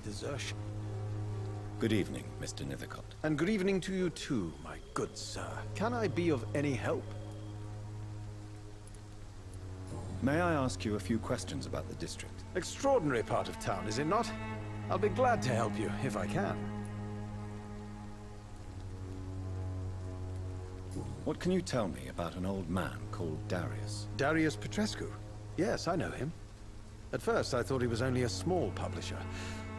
desertion. Good evening, Mr. Nithercott. And good evening to you too, my good sir. Can I be of any help? May I ask you a few questions about the district? Extraordinary part of town, is it not? I'll be glad to help you, if I can. What can you tell me about an old man called Darius? Darius Petrescu? Yes, I know him. At first, I thought he was only a small publisher.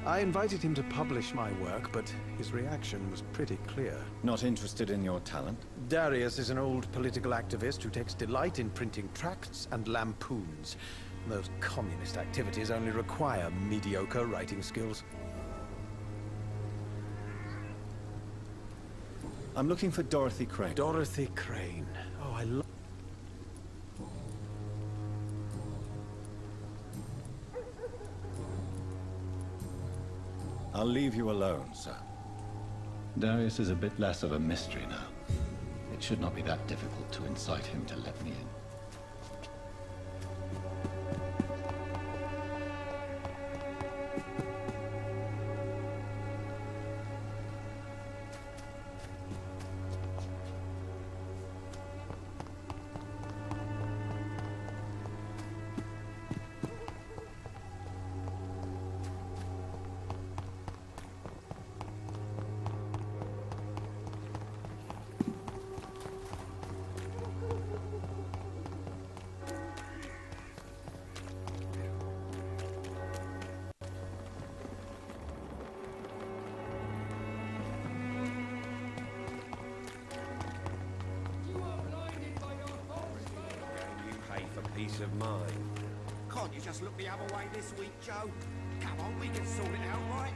I invited him to publish my work, but his reaction was pretty clear. Not interested in your talent? Darius is an old political activist who takes delight in printing tracts and lampoons. Those communist activities only require mediocre writing skills. I'm looking for Dorothy Crane. Dorothy Crane. Oh, I love... I'll leave you alone, sir. Darius is a bit less of a mystery now. It should not be that difficult to incite him to let me in. Peace of mind. Can't you just look the other way this week, Joe? Come on, we can sort it out, right?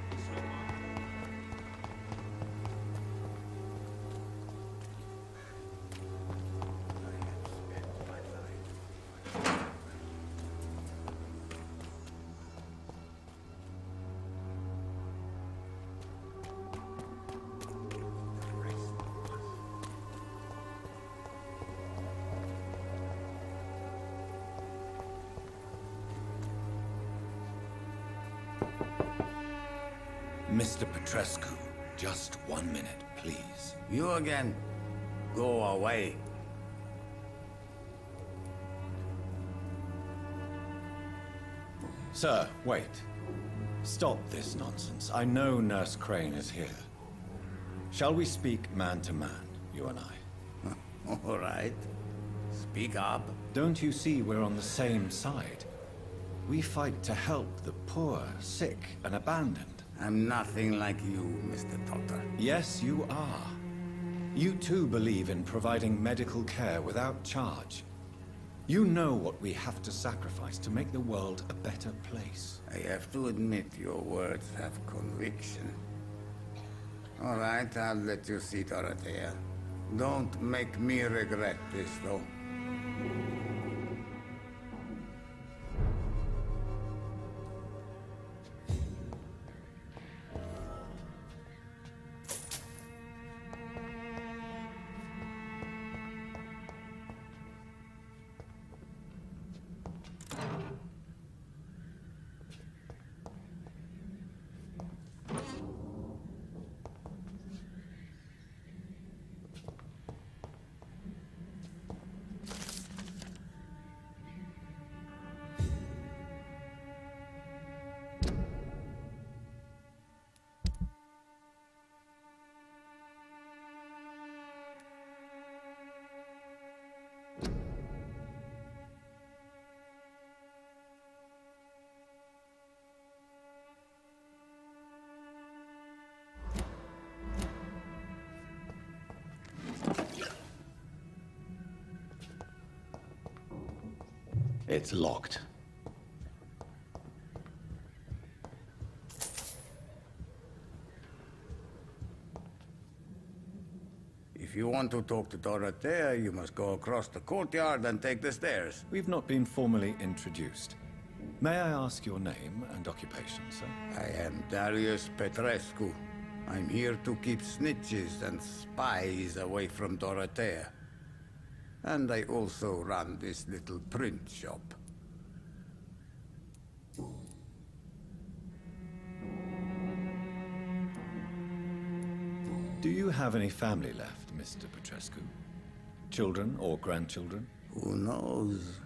Mr. Petrescu, just 1 minute, please. You again? Go away. Sir, wait. Stop this nonsense. I know Nurse Crane is here. Shall we speak man to man, you and I? All right. Speak up. Don't you see we're on the same side? We fight to help the poor, sick, and abandoned. I'm nothing like you, Mr. Totter. Yes, you are. You too believe in providing medical care without charge. You know what we have to sacrifice to make the world a better place. I have to admit your words have conviction. All right, I'll let you see Dorothea. Don't make me regret this, though. It's locked. If you want to talk to Dorothea, you must go across the courtyard and take the stairs. We've not been formally introduced. May I ask your name and occupation, sir? I am Darius Petrescu. I'm here to keep snitches and spies away from Dorothea. And I also run this little print shop. Do you have any family left, Mr. Petrescu? Children or grandchildren? Who knows?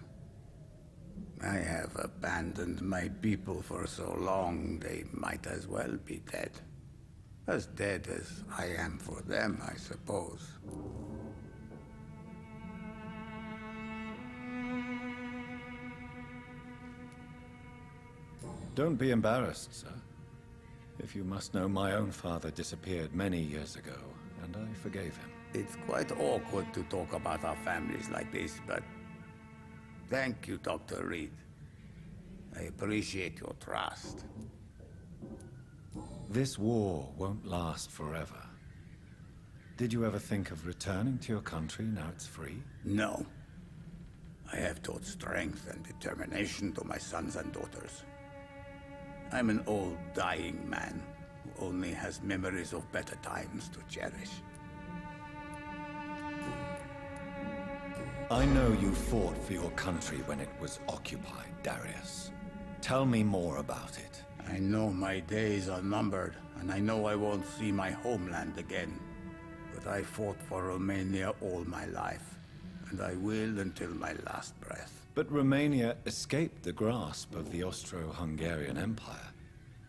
I have abandoned my people for so long, they might as well be dead. As dead as I am for them, I suppose. Don't be embarrassed, sir. If you must know, my own father disappeared many years ago, and I forgave him. It's quite awkward to talk about our families like this, but thank you, Dr. Reed. I appreciate your trust. This war won't last forever. Did you ever think of returning to your country now it's free? No. I have taught strength and determination to my sons and daughters. I'm an old, dying man who only has memories of better times to cherish. I know you fought for your country when it was occupied, Darius. Tell me more about it. I know my days are numbered, and I know I won't see my homeland again. But I fought for Romania all my life, and I will until my last breath. But Romania escaped the grasp of the Austro-Hungarian Empire.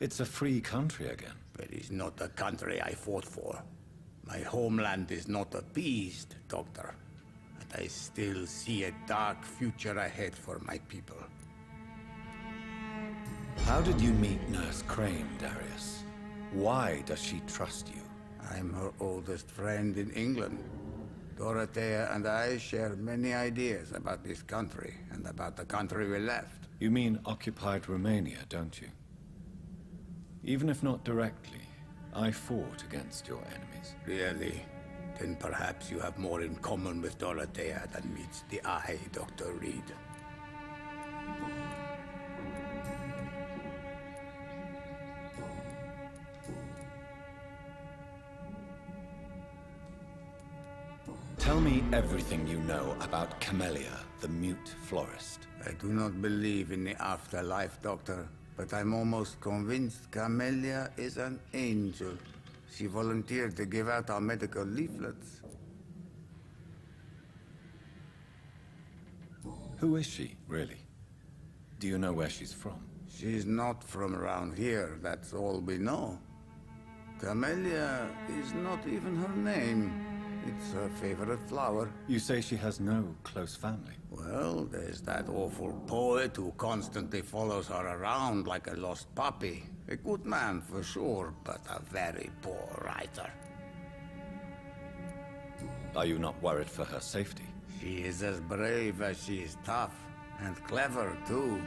It's a free country again. It is not the country I fought for. My homeland is not appeased, Doctor. And I still see a dark future ahead for my people. How did you meet Nurse Crane, Darius? Why does she trust you? I'm her oldest friend in England. Dorothea and I share many ideas about this country and about the country we left. You mean occupied Romania, don't you? Even if not directly, I fought against your enemies. Really? Then perhaps you have more in common with Dorothea than meets the eye, Dr. Reed. Tell me everything you know about Camellia, the mute florist. I do not believe in the afterlife, Doctor, but I'm almost convinced Camellia is an angel. She volunteered to give out our medical leaflets. Who is she, really? Do you know where she's from? She's not from around here, that's all we know. Camellia is not even her name. It's her favorite flower. You say she has no close family. Well, there's that awful poet who constantly follows her around like a lost puppy. A good man for sure, but a very poor writer. Are you not worried for her safety? She is as brave as she is tough, and clever too.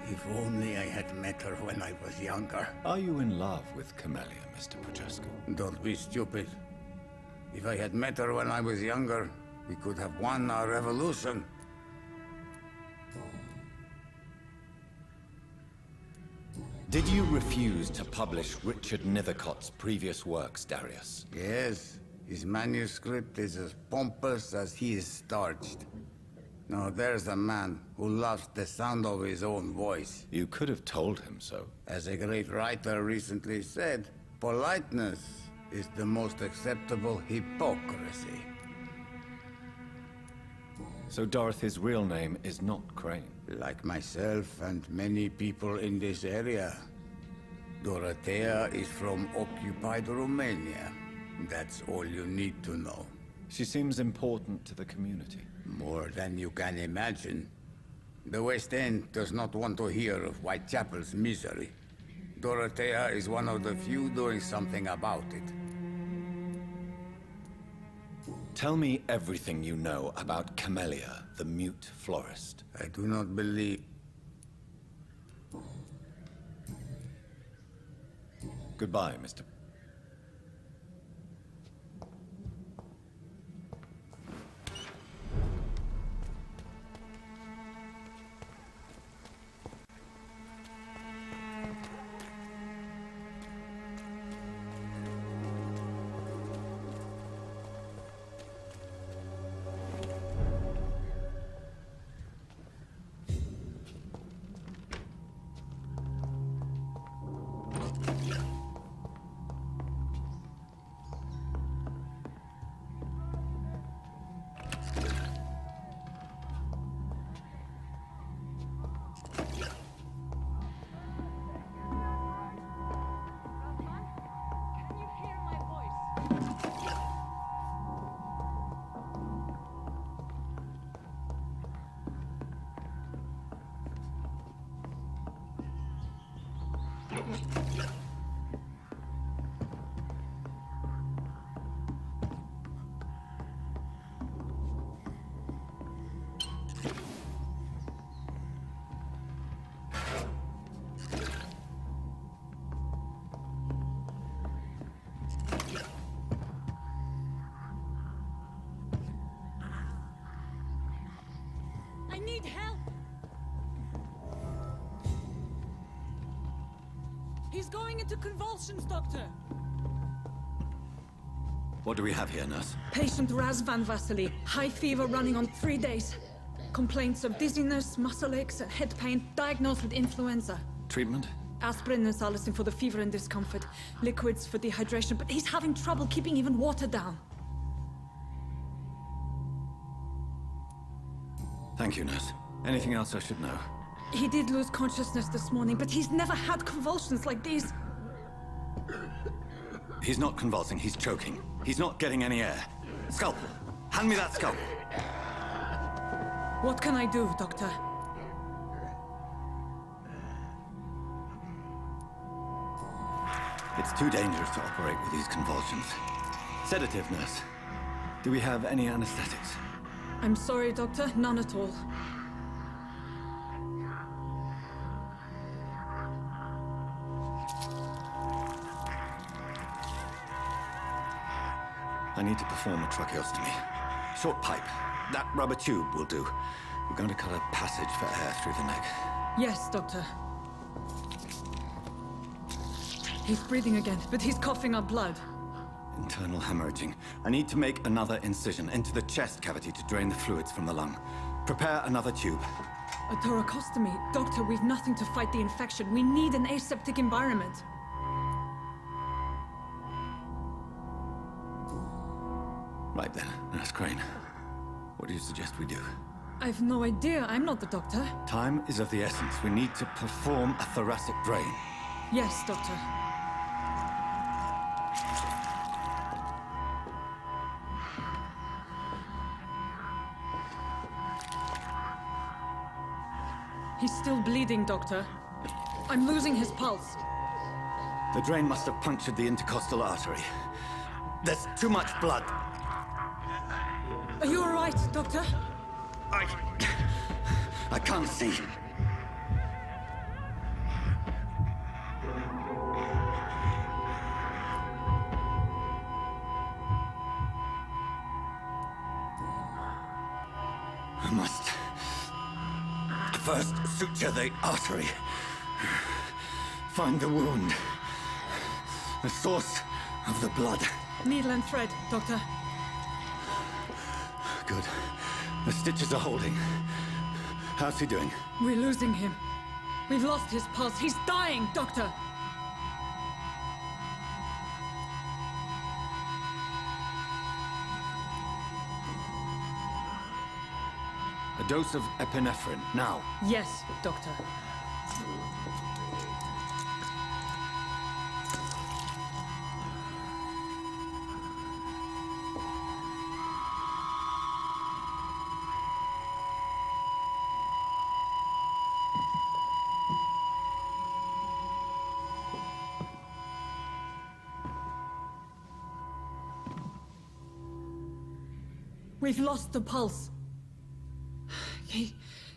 If only I had met her when I was younger. Are you in love with Camellia, Mr. Petrescu? Don't be stupid. If I had met her when I was younger, we could have won our revolution. Did you refuse to publish Richard Nethercott's previous works, Darius? Yes, his manuscript is as pompous as he is starched. Now there's a man who loves the sound of his own voice. You could have told him so. As a great writer recently said, politeness is the most acceptable hypocrisy. So Dorothy's real name is not Crane? Like myself and many people in this area, Dorothea is from occupied Romania. That's all you need to know. She seems important to the community. More than you can imagine. The West End does not want to hear of Whitechapel's misery. Dorothea is one of the few doing something about it. Tell me everything you know about Camellia, the mute florist. I do not believe... Goodbye, Mr. I need help! He's going into convulsions, Doctor! What do we have here, nurse? Patient Raz Van Vasily. High fever running on 3 days. Complaints of dizziness, muscle aches, and head pain. Diagnosed with influenza. Treatment? Aspirin and salicin for the fever and discomfort. Liquids for dehydration, but he's having trouble keeping even water down. Thank you, nurse. Anything else I should know? He did lose consciousness this morning, but he's never had convulsions like these. He's not convulsing, he's choking. He's not getting any air. Scalpel! Hand me that scalpel! What can I do, Doctor? It's too dangerous to operate with these convulsions. Sedative, nurse. Do we have any anesthetics? I'm sorry, Doctor. None at all. I need to perform a tracheostomy. Short pipe. That rubber tube will do. We're going to cut a passage for air through the neck. Yes, Doctor. He's breathing again, but he's coughing up blood. Internal hemorrhaging. I need to make another incision into the chest cavity to drain the fluids from the lung. Prepare another tube. A thoracostomy. Doctor, we've nothing to fight the infection. We need an aseptic environment. Right then, Nurse Crane. What do you suggest we do? I've no idea. I'm not the doctor. Time is of the essence. We need to perform a thoracic drain. Yes, Doctor. He's still bleeding, Doctor. I'm losing his pulse. The drain must have punctured the intercostal artery. There's too much blood. Are you all right, Doctor? I can't see. I must first suture the artery. Find the wound. The source of the blood. Needle and thread, Doctor. Good. The stitches are holding. How's he doing? We're losing him. We've lost his pulse. He's dying, Doctor! A dose of epinephrine, now. Yes, Doctor. We've lost the pulse.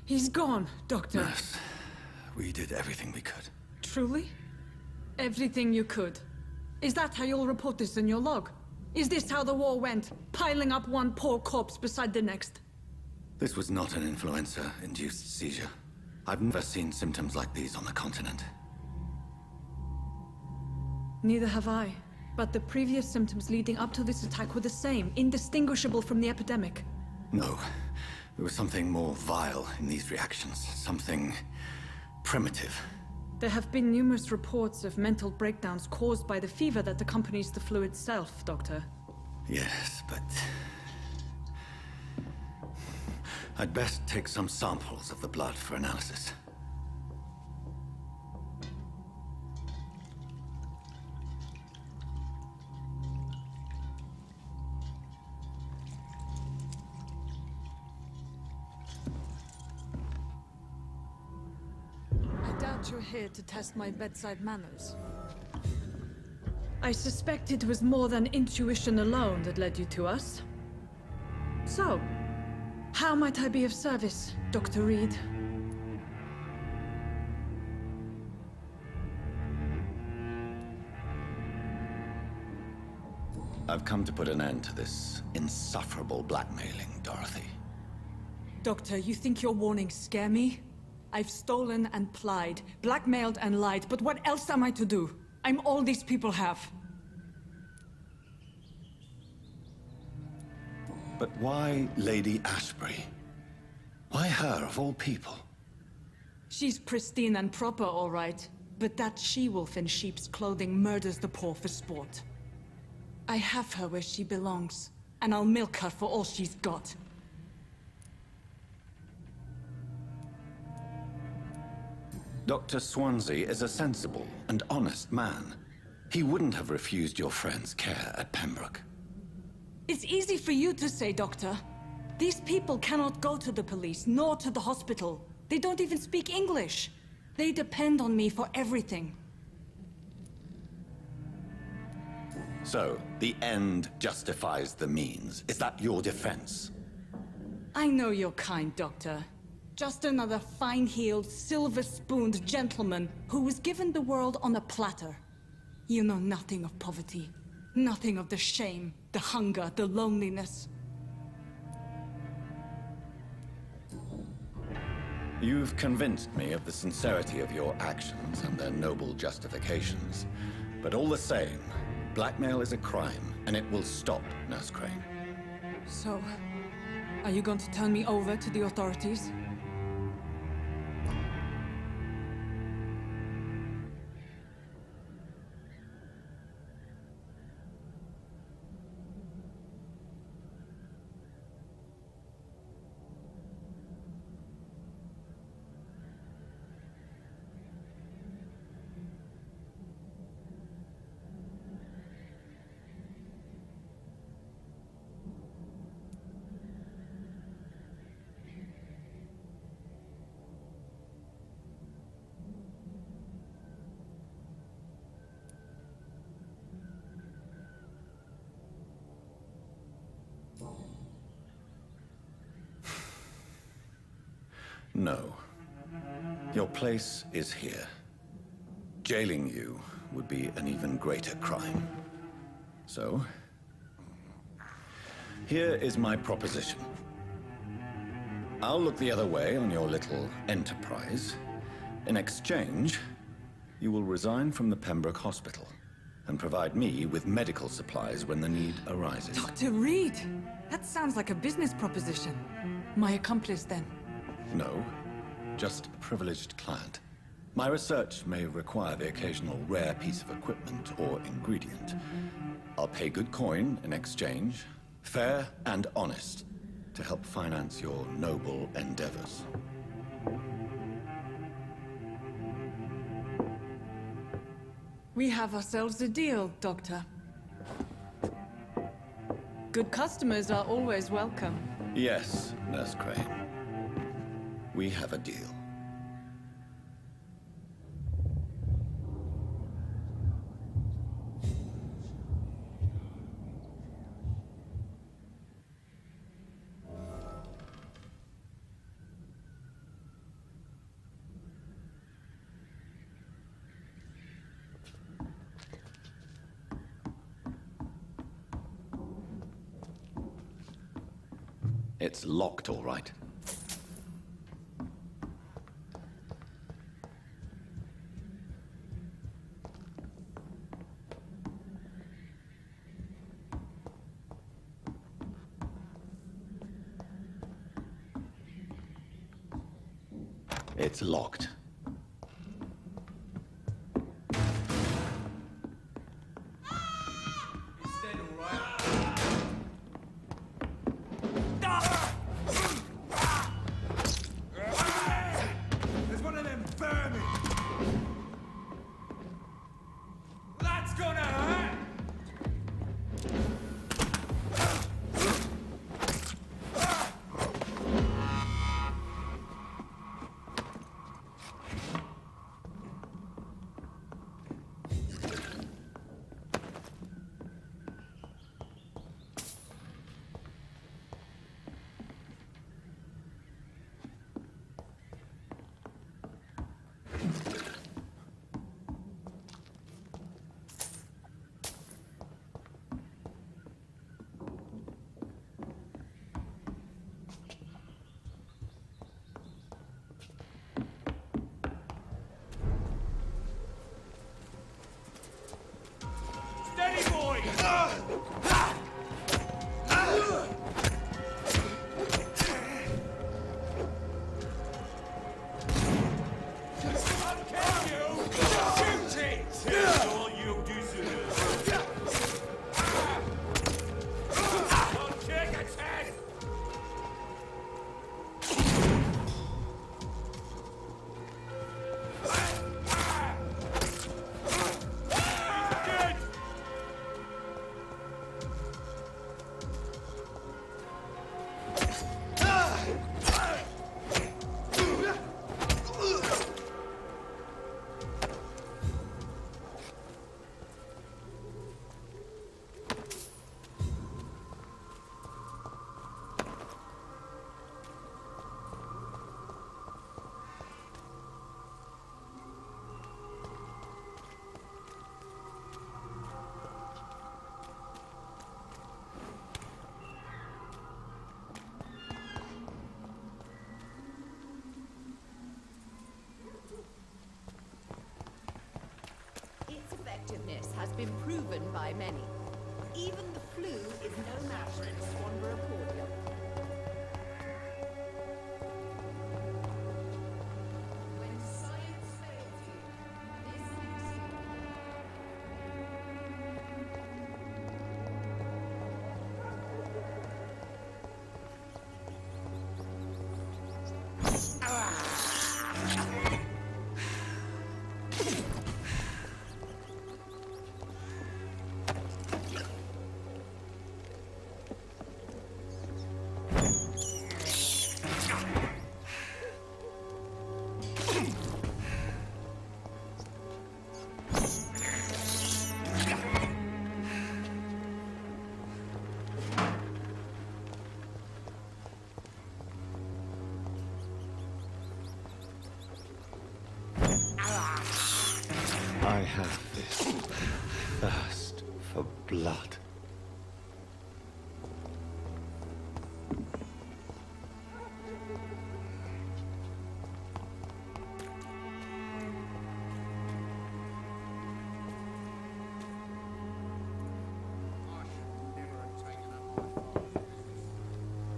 He's gone, Doctor. Nurse, we did everything we could. Truly? Everything you could. Is that how you'll report this in your log? Is this how the war went? Piling up one poor corpse beside the next? This was not an influenza-induced seizure. I've never seen symptoms like these on the continent. Neither have I. But the previous symptoms leading up to this attack were the same, indistinguishable from the epidemic. No. There was something more vile in these reactions. Something primitive. There have been numerous reports of mental breakdowns caused by the fever that accompanies the flu itself, Doctor. Yes, but... I'd best take some samples of the blood for analysis. I doubt brought you here to test my bedside manners. I suspect it was more than intuition alone that led you to us. So, how might I be of service, Dr. Reed? I've come to put an end to this insufferable blackmailing, Dorothy. Doctor, you think your warnings scare me? I've stolen and plied, blackmailed and lied, but what else am I to do? I'm all these people have. But why Lady Ashbury? Why her, of all people? She's pristine and proper, all right. But that she-wolf in sheep's clothing murders the poor for sport. I have her where she belongs, and I'll milk her for all she's got. Dr. Swansea is a sensible and honest man. He wouldn't have refused your friend's care at Pembroke. It's easy for you to say, Doctor. These people cannot go to the police, nor to the hospital. They don't even speak English. They depend on me for everything. So, the end justifies the means. Is that your defense? I know you're kind, Doctor. Just another fine-heeled, silver-spooned gentleman who was given the world on a platter. You know nothing of poverty. Nothing of the shame, the hunger, the loneliness. You've convinced me of the sincerity of your actions and their noble justifications. But all the same, blackmail is a crime, and it will stop, Nurse Crane. So, are you going to turn me over to the authorities? No. Your place is here. Jailing you would be an even greater crime. So, here is my proposition. I'll look the other way on your little enterprise. In exchange, you will resign from the Pembroke Hospital and provide me with medical supplies when the need arises. Dr. Reed! That sounds like a business proposition. My accomplice, then. No, just a privileged client. My research may require the occasional rare piece of equipment or ingredient. I'll pay good coin in exchange, fair and honest, to help finance your noble endeavors. We have ourselves a deal, Doctor. Good customers are always welcome. Yes, Nurse Crane. We have a deal. It's locked, all right. It's locked. There's one of them vermin! That's gonna hurt! effectiveness has been proven by many. Even the flu is no match for the Swanborough cordial. When science fails you, this makes you. I have this thirst for blood.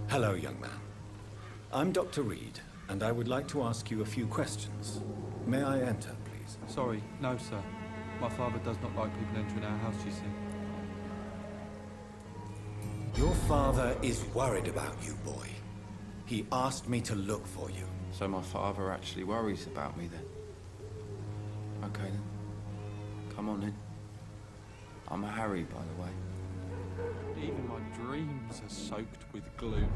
Hello, young man. I'm Dr. Reed, and I would like to ask you a few questions. May I enter, please? Sorry, no, sir. My father does not like people entering our house, you see. Your father is worried about you, boy. He asked me to look for you. So my father actually worries about me then? Okay then. Come on in. I'm a Harry, by the way. Even my dreams are soaked with gloom.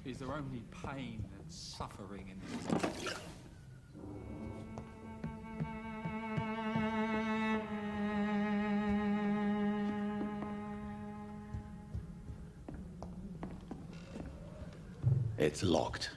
Is there only pain and suffering in this life? It's locked.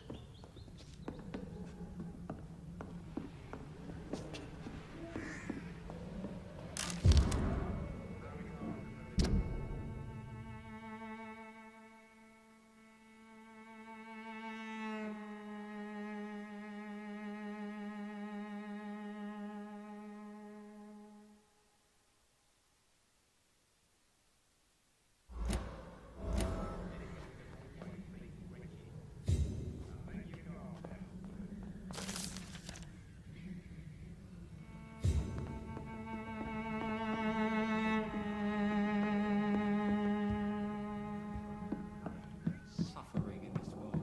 Suffering in this world.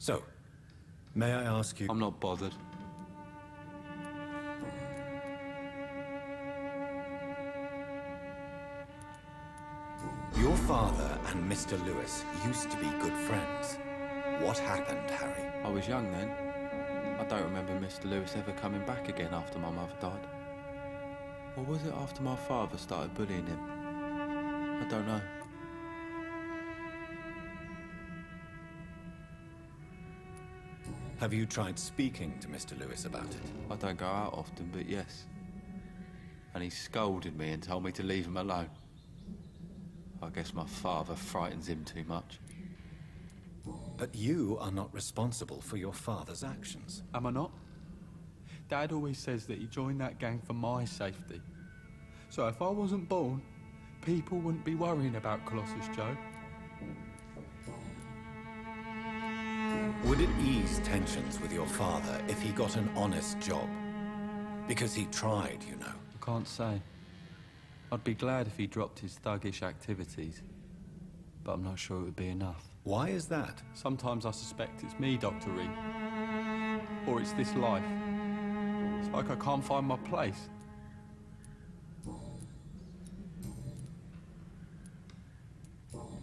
So, may I ask you... I'm not bothered. Your father and Mr. Lewis used to be good friends. What happened, Harry? I was young then. I don't remember Mr. Lewis ever coming back again after my mother died. Or was it after my father started bullying him? I don't know. Have you tried speaking to Mr. Lewis about it? I don't go out often, but yes. And he scolded me and told me to leave him alone. I guess my father frightens him too much. But you are not responsible for your father's actions. Am I not? Dad always says that he joined that gang for my safety. So if I wasn't born, people wouldn't be worrying about Colossus Joe. Would it ease tensions with your father if he got an honest job? Because he tried, you know. I can't say. I'd be glad if he dropped his thuggish activities. But I'm not sure it would be enough. Why is that? Sometimes I suspect it's me, Dr. Reed. Or it's this life. It's like I can't find my place.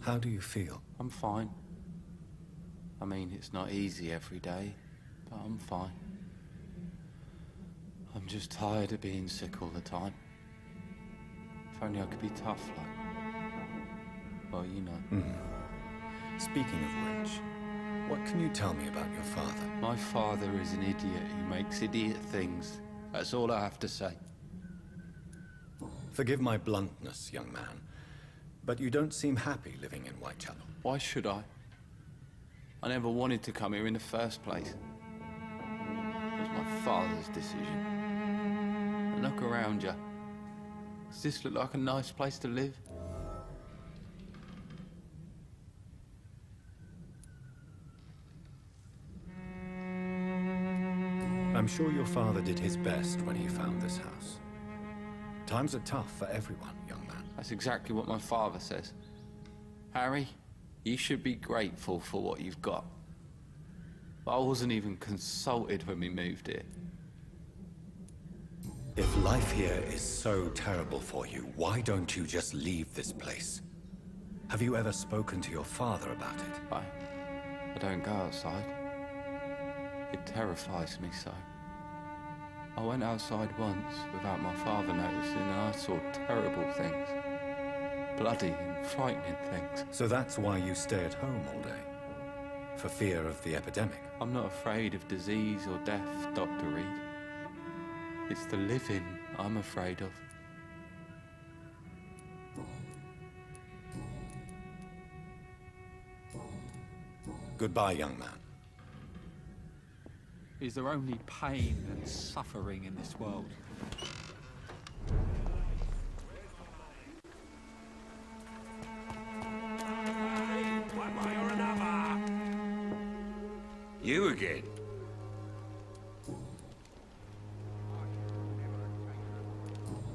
How do you feel? I'm fine. I mean, it's not easy every day, but I'm fine. I'm just tired of being sick all the time. If only I could be tough, like... Well, you know. Speaking of which, What can you tell me about your father? My father is an idiot who makes idiot things. That's all I have to say. Forgive my bluntness, young man, but you don't seem happy living in Whitechapel. Why should I? I never wanted to come here in the first place. It was my father's decision. And look around you. Does this look like a nice place to live? I'm sure your father did his best when he found this house. Times are tough for everyone, young man. That's exactly what my father says. Harry, you should be grateful for what you've got. But I wasn't even consulted when we moved here. If life here is so terrible for you, why don't you just leave this place? Have you ever spoken to your father about it? I don't go outside. It terrifies me so. I went outside once without my father noticing and I saw terrible things. Bloody and frightening things. So that's why you stay at home all day? For fear of the epidemic? I'm not afraid of disease or death, Dr. Reed. It's the living I'm afraid of. Goodbye, young man. Is there only pain and suffering in this world? One way or another. You again?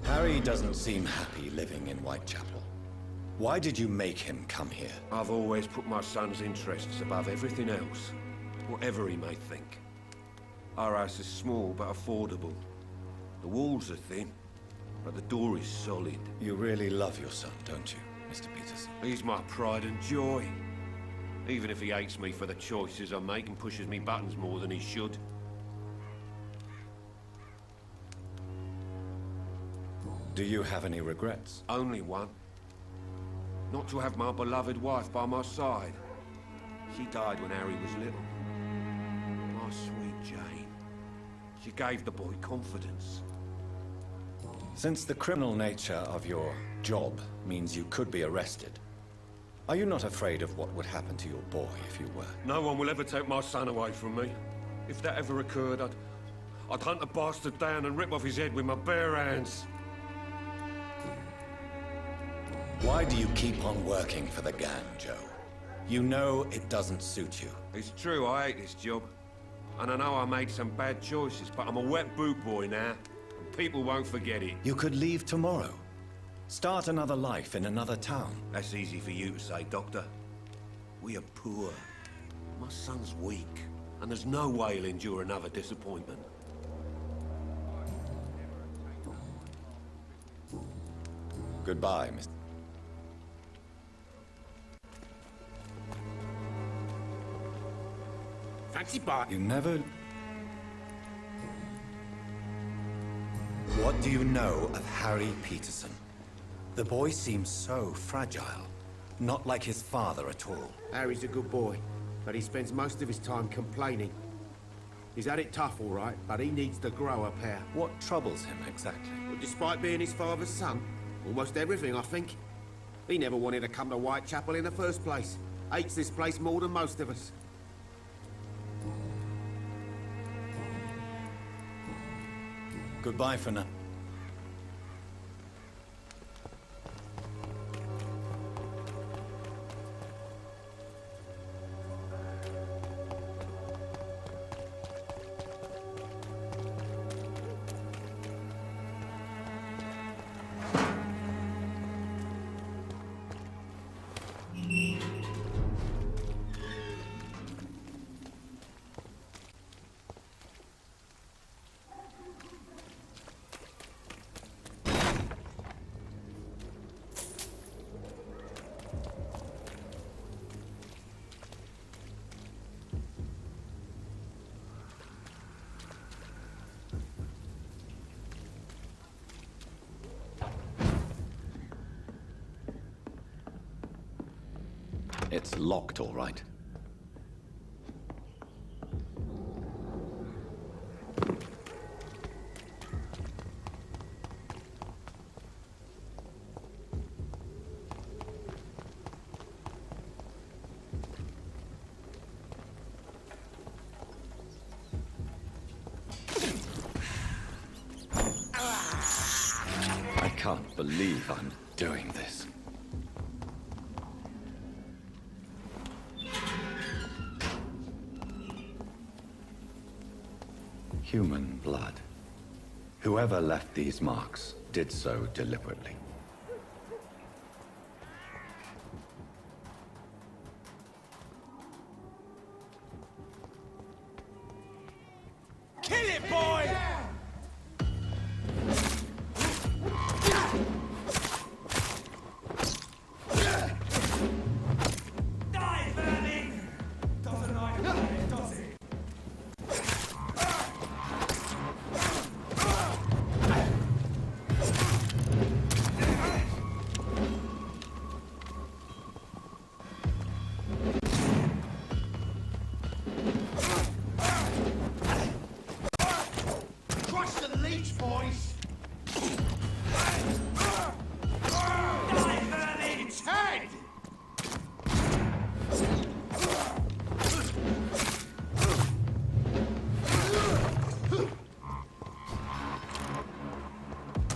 Harry doesn't seem happy living in Whitechapel. Why did you make him come here? I've always put my son's interests above everything else, whatever he may think. Our house is small but affordable. The walls are thin, but the door is solid. You really love your son, don't you, Mr. Peterson? He's my pride and joy. Even if he hates me for the choices I make and pushes me buttons more than he should. Do you have any regrets? Only one. Not to have my beloved wife by my side. She died when Harry was little. My sweet Jane. She gave the boy confidence. Since the criminal nature of your job means you could be arrested, are you not afraid of what would happen to your boy if you were? No one will ever take my son away from me. If that ever occurred, I'd hunt the bastard down and rip off his head with my bare hands. Why do you keep on working for the gang, Joe? You know it doesn't suit you. It's true, I hate this job. And I know I made some bad choices, but I'm a wet boot boy now. And people won't forget it. You could leave tomorrow. Start another life in another town. That's easy for you to say, Doctor. We are poor. My son's weak. And there's no way he'll endure another disappointment. Goodbye, Mr. Fancy bar. You never... What do you know of Harry Peterson? The boy seems so fragile. Not like his father at all. Harry's a good boy, but he spends most of his time complaining. He's had it tough, all right, but he needs to grow a pair. What troubles him exactly? But despite being his father's son, almost everything, I think. He never wanted to come to Whitechapel in the first place. Hates this place more than most of us. Goodbye for now. It's locked, all right. can't believe I'm doing this. Human blood. Whoever left these marks did so deliberately. Kill it, boy! Die, vermin! Doesn't like it, does it? Crush the leech, boys! Die, vermin! Its head!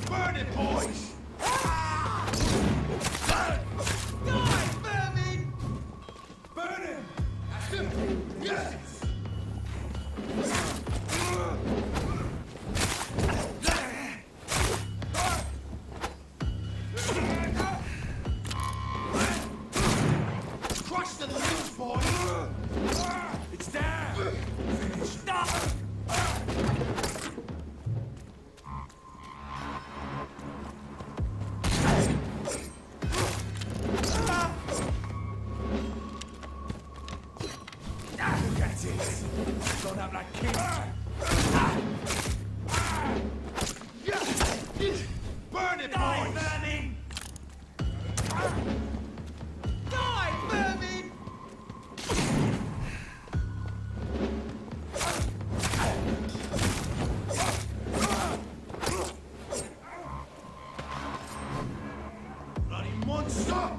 Burn it, boys! Die, vermin! Burn him! Yes! Crush the leech, boys! It's down! Finished. Look at it! Gone up like king! Burn it, boys! Vermin! Die, vermin! Bloody monster!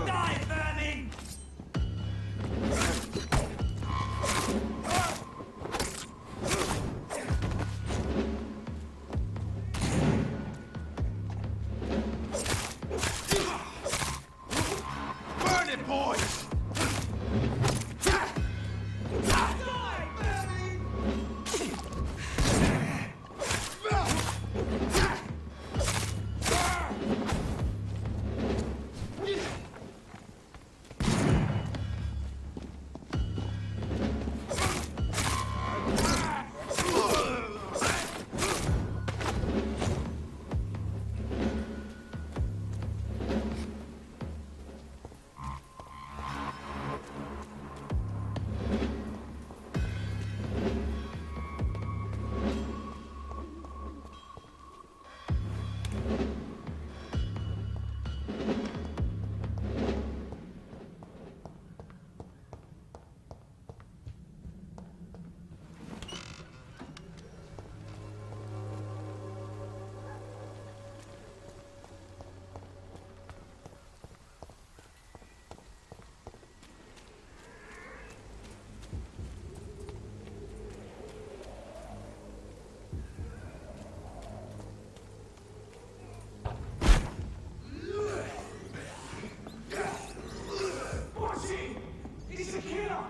Die, vermin! Burn it, boys! Die, vermin! Watch it! He's a killer!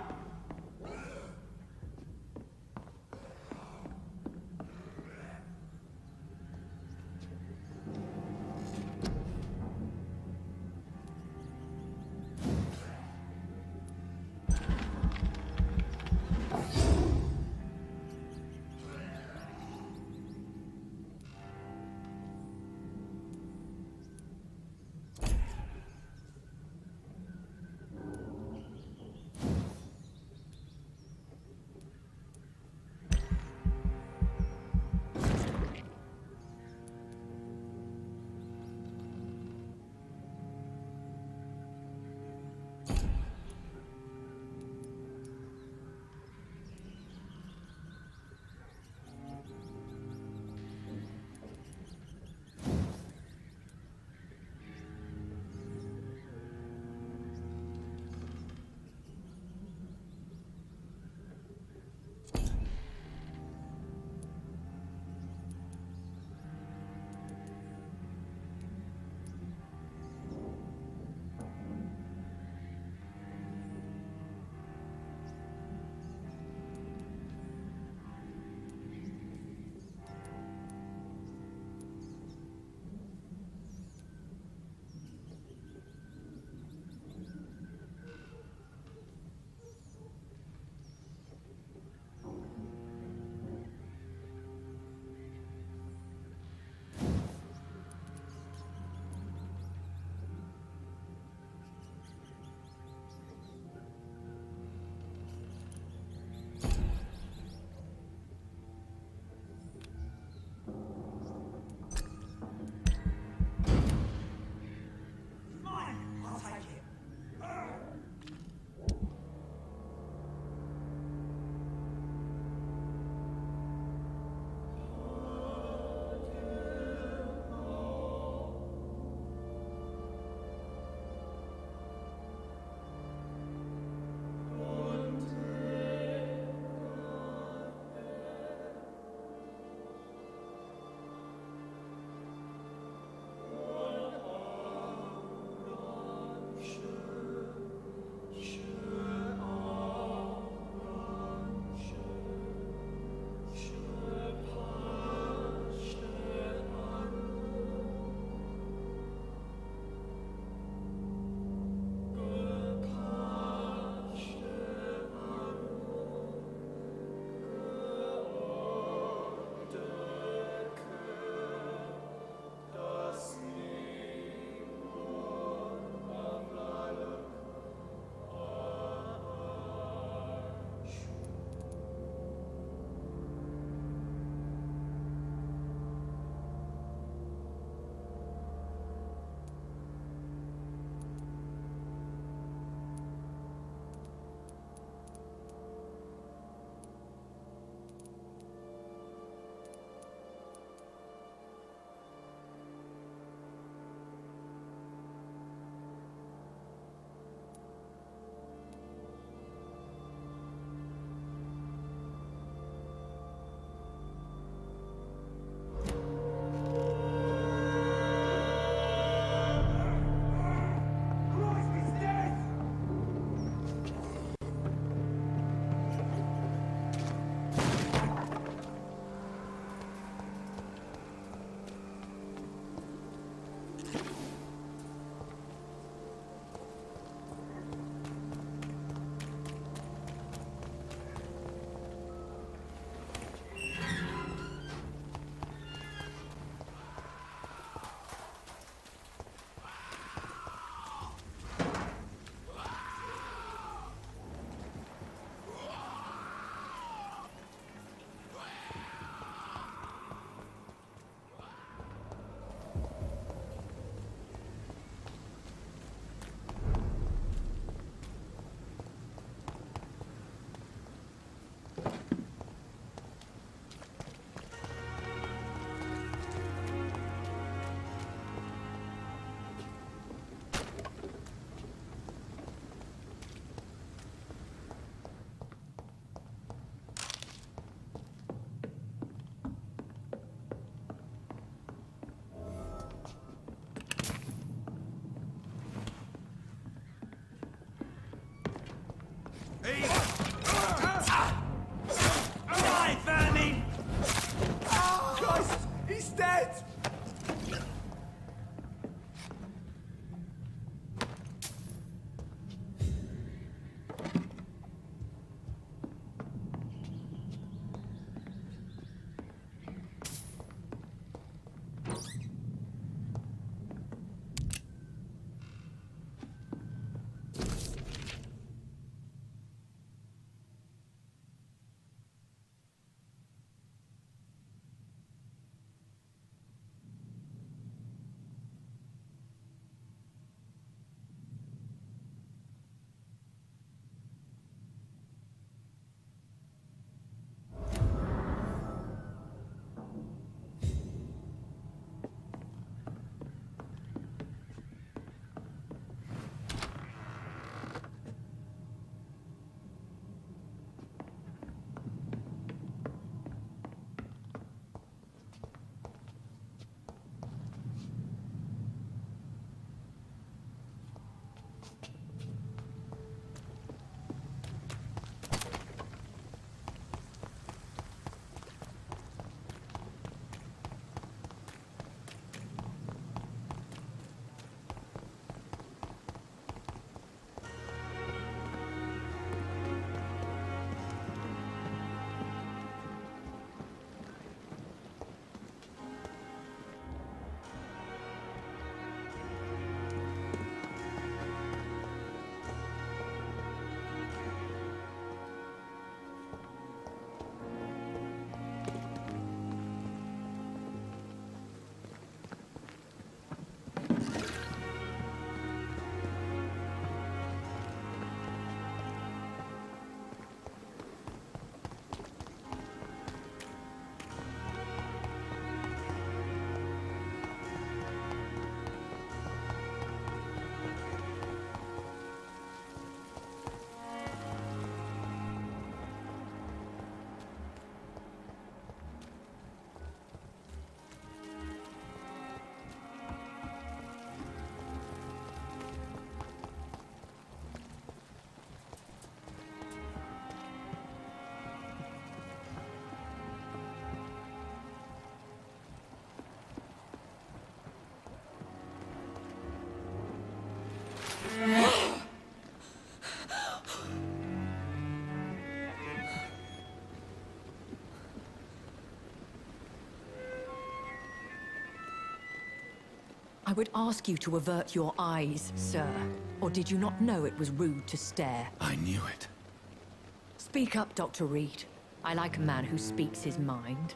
I would ask you to avert your eyes, sir. Or did you not know it was rude to stare? I knew it. Speak up, Dr. Reed. I like a man who speaks his mind.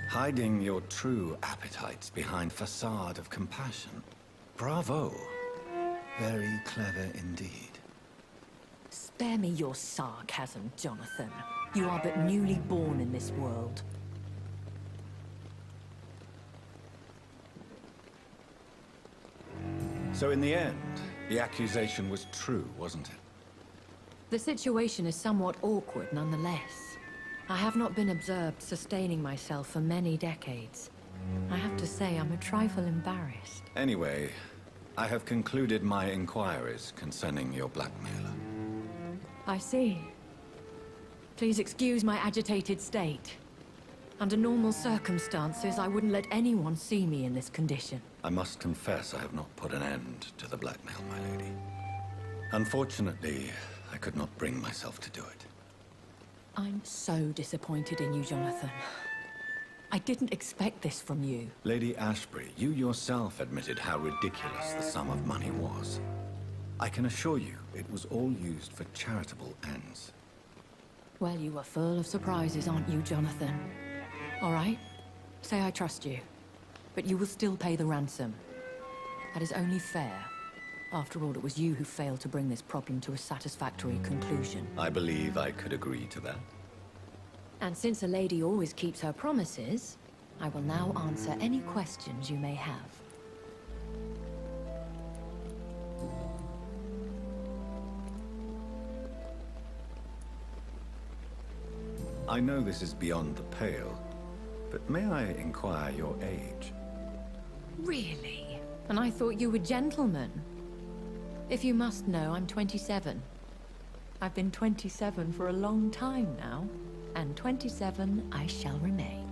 Hiding your true appetites behind facade of compassion. Bravo. Very clever indeed. Spare me your sarcasm, Jonathan. You are but newly born in this world. So in the end, the accusation was true, wasn't it? The situation is somewhat awkward nonetheless. I have not been observed sustaining myself for many decades. I have to say I'm a trifle embarrassed. Anyway, I have concluded my inquiries concerning your blackmailer. I see. Please excuse my agitated state. Under normal circumstances, I wouldn't let anyone see me in this condition. I must confess I have not put an end to the blackmail, my lady. Unfortunately, I could not bring myself to do it. I'm so disappointed in you, Jonathan. I didn't expect this from you. Lady Ashbury, you yourself admitted how ridiculous the sum of money was. I can assure you, it was all used for charitable ends. Well, you are full of surprises, aren't you, Jonathan? All right, say I trust you, but you will still pay the ransom. That is only fair. After all, it was you who failed to bring this problem to a satisfactory conclusion. I believe I could agree to that. And since a lady always keeps her promises, I will now answer any questions you may have. I know this is beyond the pale, but may I inquire your age? Really? And I thought you were gentlemen. If you must know, I'm 27. I've been 27 for a long time now, and 27 I shall remain.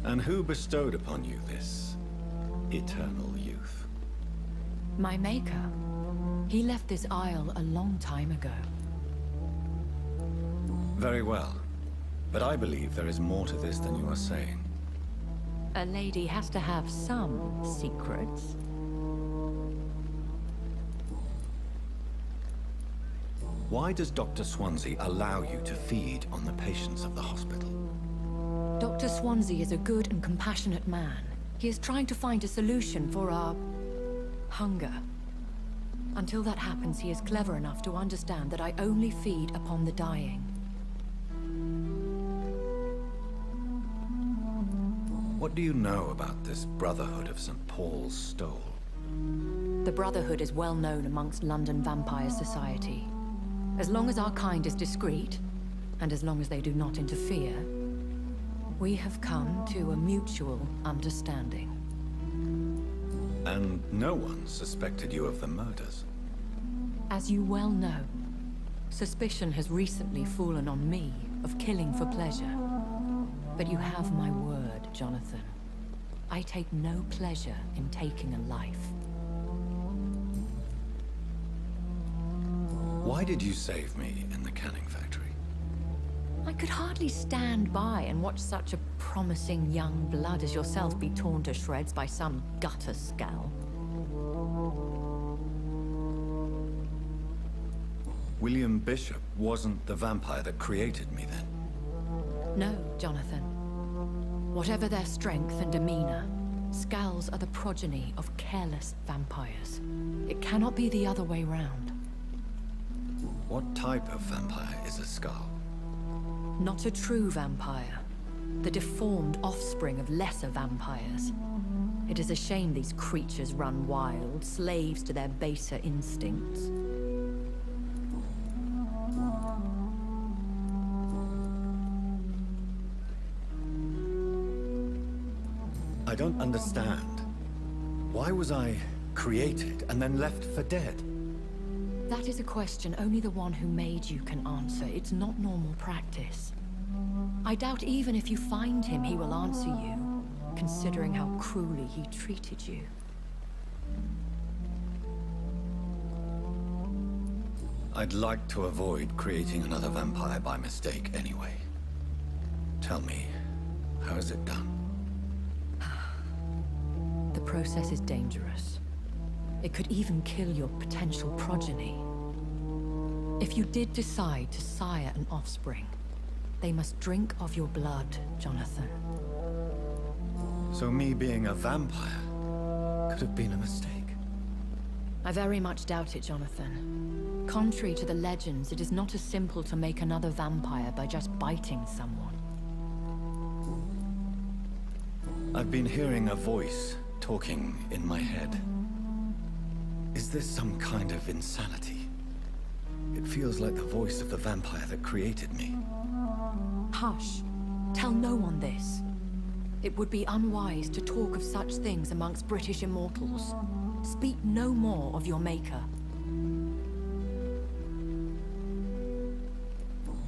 And who bestowed upon you this eternal youth? My maker. He left this isle a long time ago. Very well. But I believe there is more to this than you are saying. A lady has to have some secrets. Why does Dr. Swansea allow you to feed on the patients of the hospital? Dr. Swansea is a good and compassionate man. He is trying to find a solution for our hunger. Until that happens, he is clever enough to understand that I only feed upon the dying. What do you know about this Brotherhood of St. Paul's Stole? The Brotherhood is well known amongst London Vampire Society. As long as our kind is discreet, and as long as they do not interfere, we have come to a mutual understanding. And no one suspected you of the murders? As you well know, suspicion has recently fallen on me of killing for pleasure. But you have my word, Jonathan. I take no pleasure in taking a life. Why did you save me in the canning factory? I could hardly stand by and watch such a promising young blood as yourself be torn to shreds by some gutter scowl. William Bishop wasn't the vampire that created me then? No, Jonathan. Whatever their strength and demeanor, Scowls are the progeny of careless vampires. It cannot be the other way round. What type of vampire is a Skull? Not a true vampire. The deformed offspring of lesser vampires. It is a shame these creatures run wild, slaves to their baser instincts. I don't understand. Why was I created and then left for dead? That is a question only the one who made you can answer. It's not normal practice. I doubt even if you find him, he will answer you, considering how cruelly he treated you. I'd like to avoid creating another vampire by mistake anyway. Tell me, how is it done? The process is dangerous. It could even kill your potential progeny. If you did decide to sire an offspring, they must drink of your blood, Jonathan. So me being a vampire could have been a mistake? I very much doubt it, Jonathan. Contrary to the legends, it is not as simple to make another vampire by just biting someone. I've been hearing a voice talking in my head. Is this some kind of insanity? It feels like the voice of the vampire that created me. Hush. Tell no one this. It would be unwise to talk of such things amongst British immortals. Speak no more of your maker.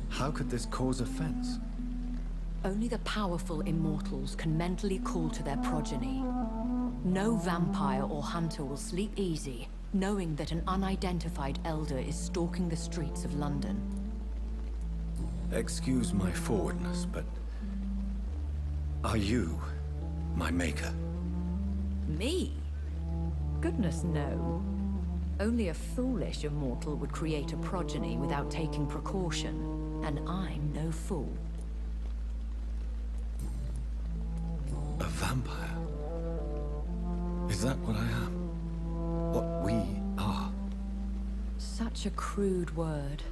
How could this cause offense? Only the powerful immortals can mentally call to their progeny. No vampire or hunter will sleep easy, knowing that an unidentified elder is stalking the streets of London. Excuse my forwardness, but... are you my maker? Me? Goodness, no. Only a foolish immortal would create a progeny without taking precaution, and I'm no fool. A vampire? Is that what I am? What we are? Such a crude word,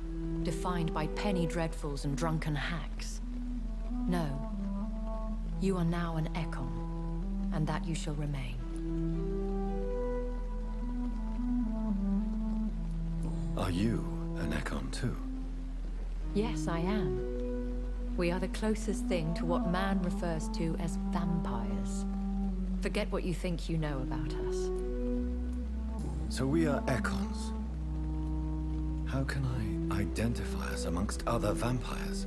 defined by penny dreadfuls and drunken hacks. No. You are now an Ekon, and that you shall remain. Are you an Ekon too? Yes, I am. We are the closest thing to what man refers to as vampires. Forget what you think you know about us. So we are Ekons. How can I identify us amongst other vampires?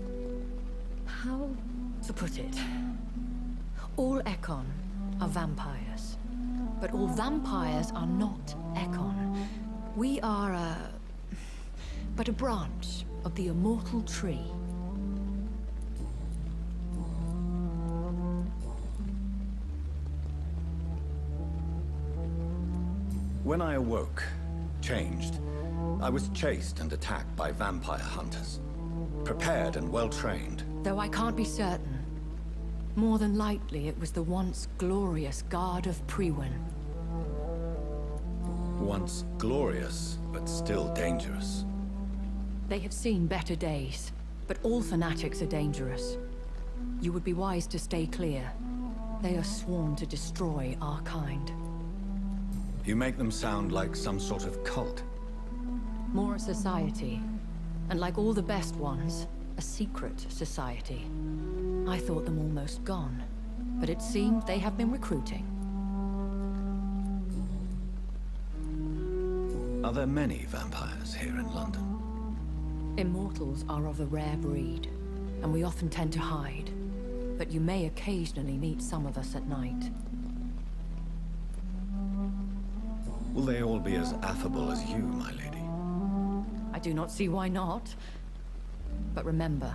How to put it? All Ekon are vampires. But all vampires are not Ekon. We are but a branch of the immortal tree. When I awoke, changed, I was chased and attacked by vampire hunters. Prepared and well-trained. Though I can't be certain. More than likely, it was the once glorious Guard of Priwen. Once glorious, but still dangerous. They have seen better days, but all fanatics are dangerous. You would be wise to stay clear. They are sworn to destroy our kind. You make them sound like some sort of cult. More a society. And like all the best ones, a secret society. I thought them almost gone, but it seemed they have been recruiting. Are there many vampires here in London? Immortals are of a rare breed, and we often tend to hide. But you may occasionally meet some of us at night. Will they all be as affable as you, my lady? I do not see why not. But remember,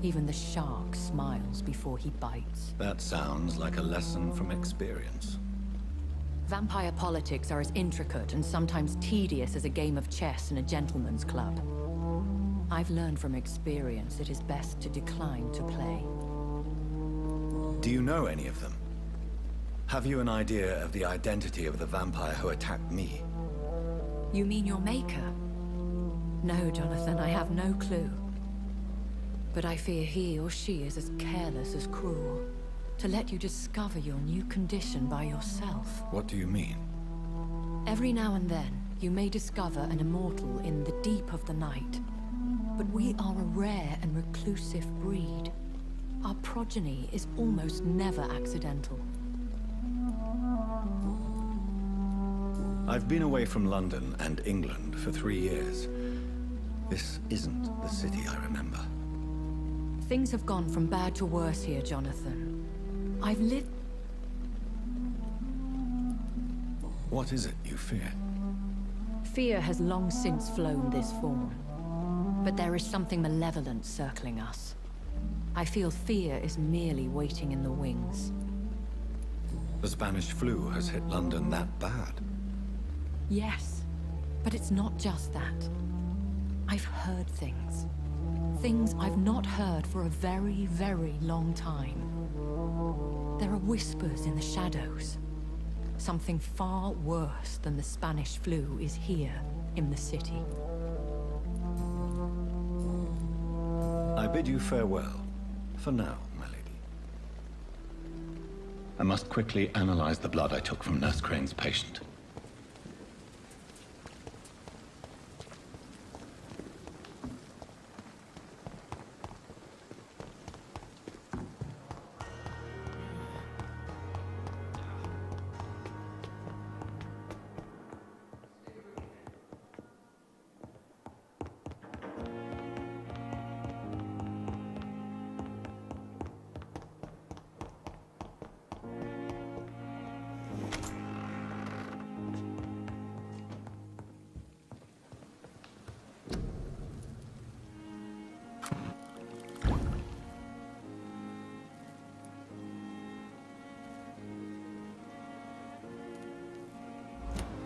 even the shark smiles before he bites. That sounds like a lesson from experience. Vampire politics are as intricate and sometimes tedious as a game of chess in a gentleman's club. I've learned from experience it is best to decline to play. Do you know any of them? Have you an idea of the identity of the vampire who attacked me? You mean your maker? No, Jonathan, I have no clue. But I fear he or she is as careless as cruel. To let you discover your new condition by yourself. What do you mean? Every now and then, you may discover an immortal in the deep of the night. But we are a rare and reclusive breed. Our progeny is almost never accidental. I've been away from London and England for 3 years. This isn't the city I remember. Things have gone from bad to worse here, Jonathan. I've lived... What is it you fear? Fear has long since flown this form. But there is something malevolent circling us. I feel fear is merely waiting in the wings. The Spanish flu has hit London that bad? Yes, but it's not just that. I've heard things. Things I've not heard for a very, very long time. There are whispers in the shadows. Something far worse than the Spanish flu is here in the city. I bid you farewell. For now, my lady. I must quickly analyze the blood I took from Nurse Crane's patient.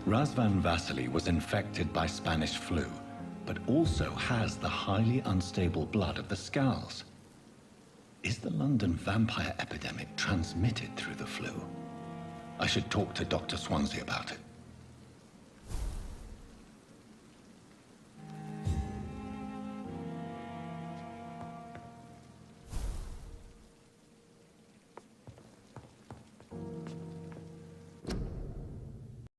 Razvan Vasily was infected by Spanish flu, but also has the highly unstable blood of the Scowls. Is the London vampire epidemic transmitted through the flu? I should talk to Dr. Swansea about it.